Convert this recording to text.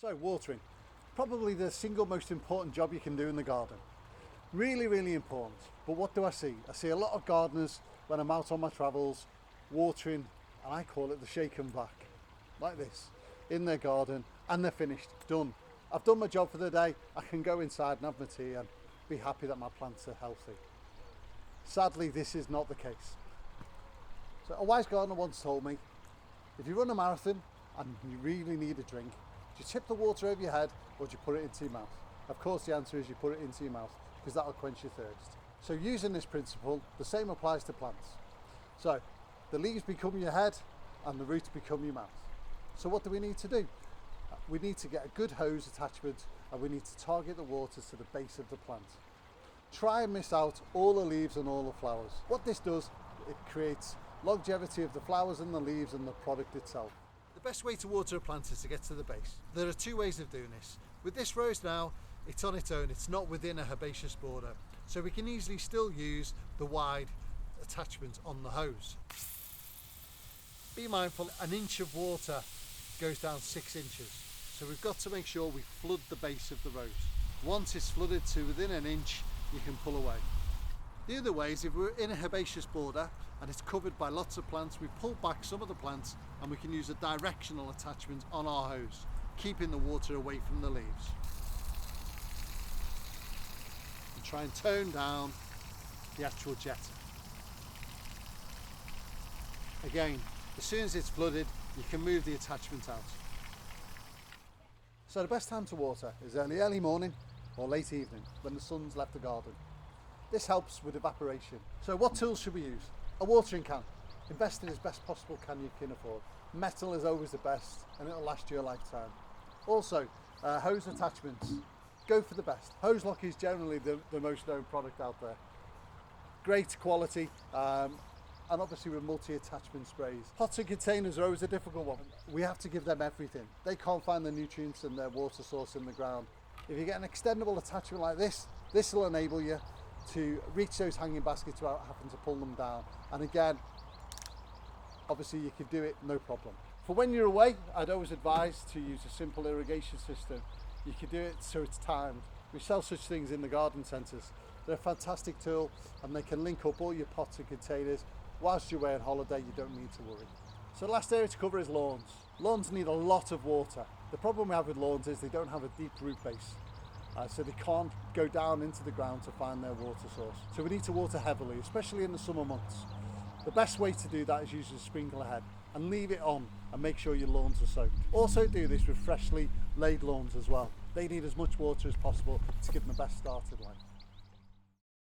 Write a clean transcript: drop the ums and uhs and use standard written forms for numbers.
So watering, probably the single most important job you can do in the garden. Really, really important. But what do I see? I see a lot of gardeners when I'm out on my travels watering, and I call it the shake and vac, like this, in their garden, and they're finished, done. I've done my job for the day. I can go inside and have my tea and be happy that my plants are healthy. Sadly, this is not the case. So a wise gardener once told me, if you run a marathon and you really need a drink, do you tip the water over your head or do you put it into your mouth? Of course the answer is you put it into your mouth, because that'll quench your thirst. So using this principle, the same applies to plants. So the leaves become your head and the roots become your mouth. So what do we need to do? We need to get a good hose attachment and we need to target the water to the base of the plant. Try and miss out all the leaves and all the flowers. What this does, it creates longevity of the flowers and the leaves and the product itself. The best way to water a plant is to get to the base. There are two ways of doing this. With this rose now, it's on its own, it's not within a herbaceous border, so we can easily still use the wide attachment on the hose. Be mindful, an inch of water goes down 6 inches, so we've got to make sure we flood the base of the rose. Once it's flooded to within an inch, you can pull away. The other way is if we're in a herbaceous border and it's covered by lots of plants, we pull back some of the plants and we can use a directional attachment on our hose, keeping the water away from the leaves. And try and tone down the actual jet. Again, as soon as it's flooded, you can move the attachment out. So the best time to water is early morning or late evening when the sun's left the garden. This helps with evaporation. So what tools should we use? A watering can. Invest in as best possible can you can afford. Metal is always the best and it'll last you a lifetime. Also, hose attachments. Go for the best. Hose lock is generally the most known product out there. Great quality, and obviously with multi-attachment sprays. Pots and containers are always a difficult one. We have to give them everything. They can't find the nutrients and their water source in the ground. If you get an extendable attachment like this, this will enable you to reach those hanging baskets without having to pull them down. And again, obviously you could do it no problem. For when you're away, I'd always advise to use a simple irrigation system. You could do it so it's timed. We sell such things in the garden centres. They're a fantastic tool and they can link up all your pots and containers. Whilst you're away on holiday, you don't need to worry. So the last area to cover is lawns. Lawns need a lot of water. The problem we have with lawns is they don't have a deep root base. So they can't go down into the ground to find their water source. So we need to water heavily, especially in the summer months. The best way to do that is use a sprinkler head and leave it on and make sure your lawns are soaked. Also do this with freshly laid lawns as well. They need as much water as possible to give them the best start in life.